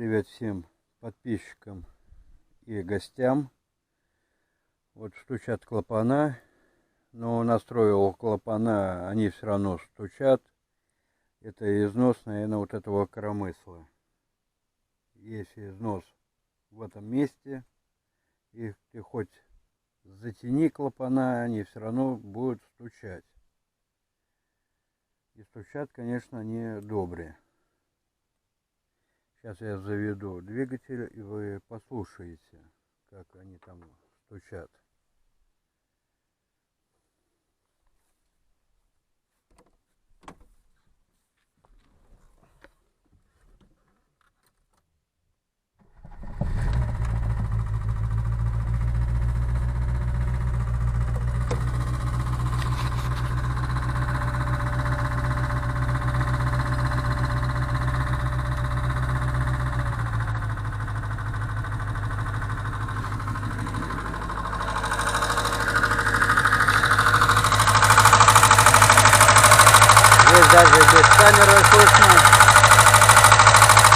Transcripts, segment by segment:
Привет всем подписчикам и гостям. Вот стучат клапана, но настроил клапана, они все равно стучат. Это износ, наверное, вот этого коромысла. Если износ в этом месте, и ты хоть затяни клапана, они все равно будут стучать. И стучат, конечно, они добрые. Сейчас я заведу двигатель, и вы послушаете, как они там стучат. Здесь даже без камеры слышно,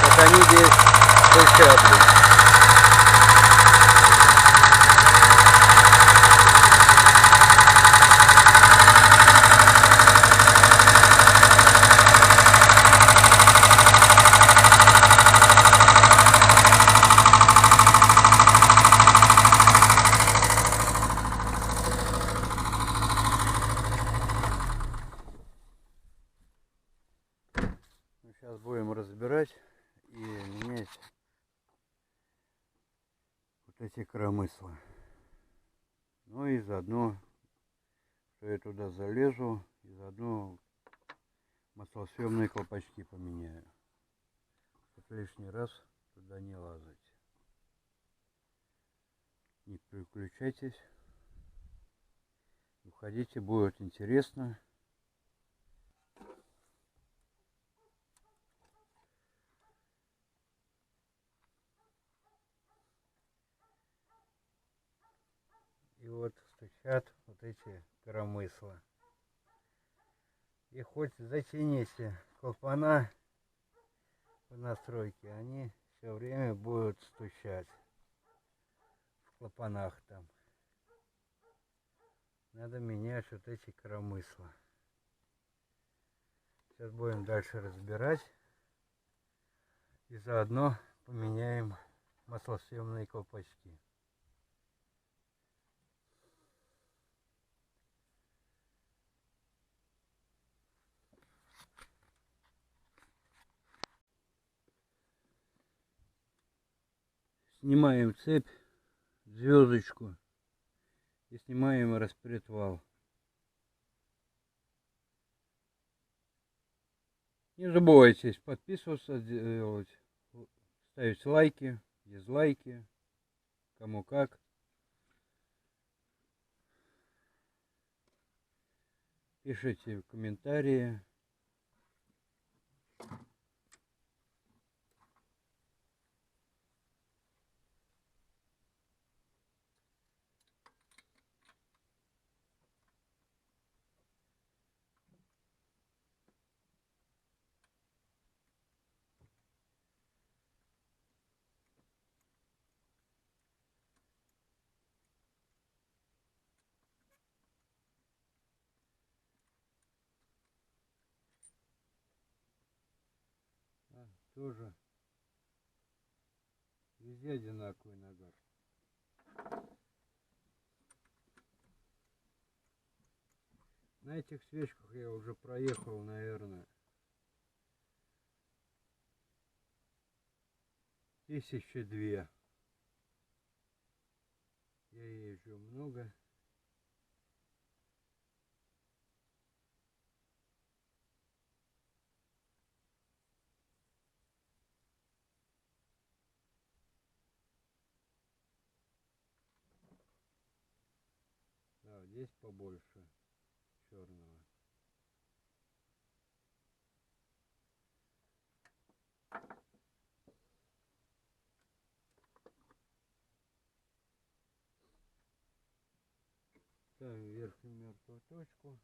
как они здесь стучат. Сейчас будем разбирать и менять вот эти коромысла. Ну и заодно, что я туда залезу, и заодно маслосъемные колпачки поменяю, чтобы лишний раз туда не лазать. Не переключайтесь, уходите, будет интересно. И вот стучат вот эти коромысла. И хоть затяните клапана в настройке, они все время будут стучать в клапанах там. Надо менять вот эти коромысла. Сейчас будем дальше разбирать. И заодно поменяем маслосъемные колпачки. Снимаем цепь, звездочку и снимаем распредвал. Не забывайте подписываться, делать, ставить лайки, дизлайки, кому как. Пишите в комментарии. Тоже везде одинаковый нагар. На этих свечках я уже проехал, наверное, 1002. Я езжу много. Да, здесь побольше черного. Ставим верхнюю мертвую точку.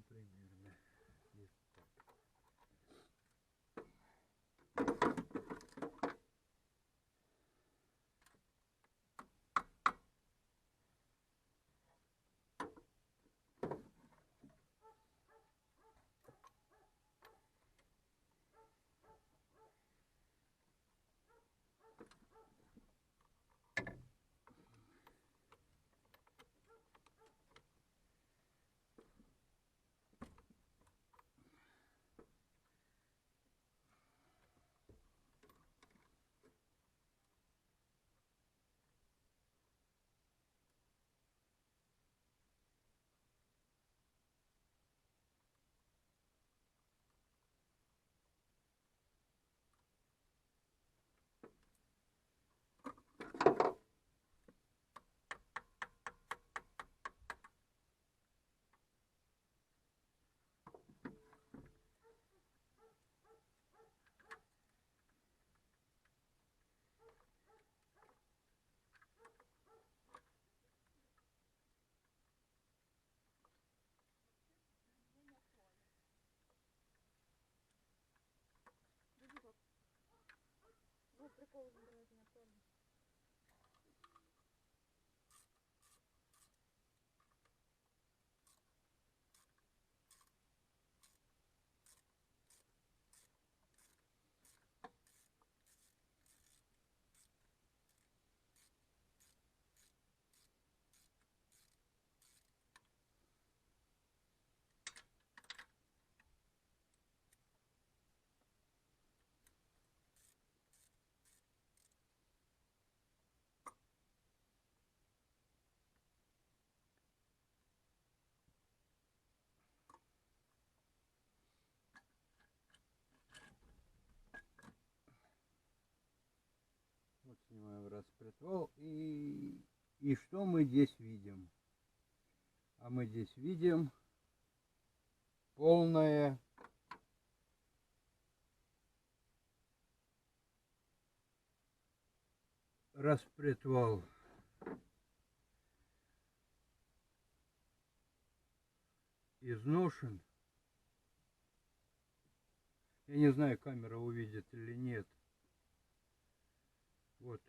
Ну, примерно. Здесь так. Ну, прикол, давайте на вторник. Вот снимаем распредвал. И что мы здесь видим? А мы здесь видим полное распредвал. Изношен. Я не знаю, камера увидит или нет. Вот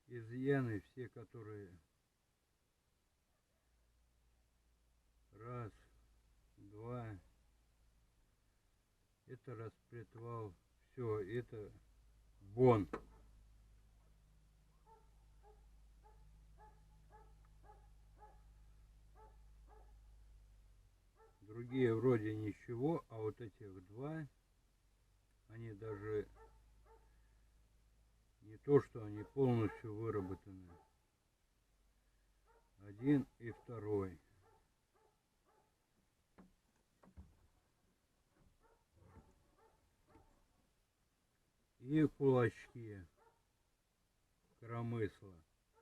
изъяны все, которые раз, два. Это распредвал. Все, это бон. Другие вроде ничего, а вот этих два, они даже не то, что они полностью выработаны. Один и второй. И кулачки коромысла.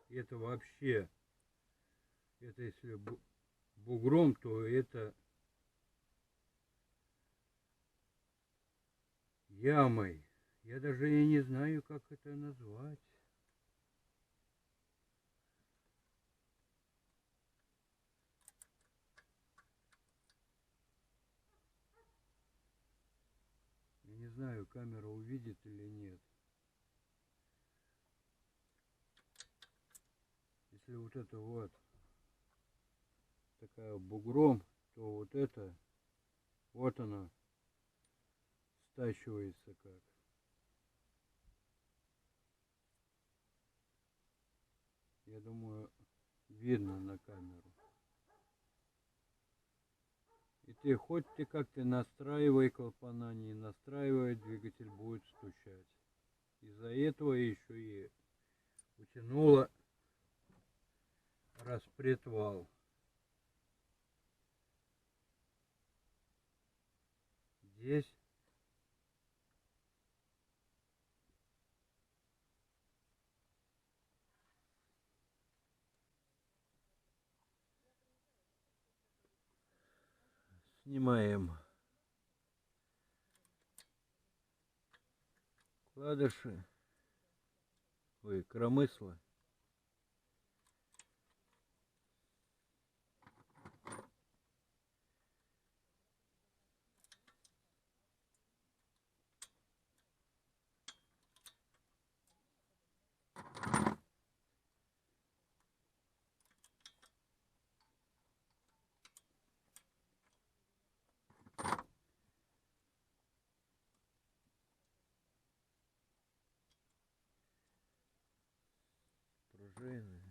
Это вообще, это если бугром, то это ямой. Я даже и не знаю, как это назвать. Я не знаю, камера увидит или нет. Если вот это вот такая бугром, то вот это, вот она стачивается как. Я думаю, видно на камеру. И ты хоть ты как-то настраивай клапана, не настраивай, двигатель будет стучать. Из-за этого еще и утянуло распредвал. Здесь снимаем вкладыши, коромысла. пружины.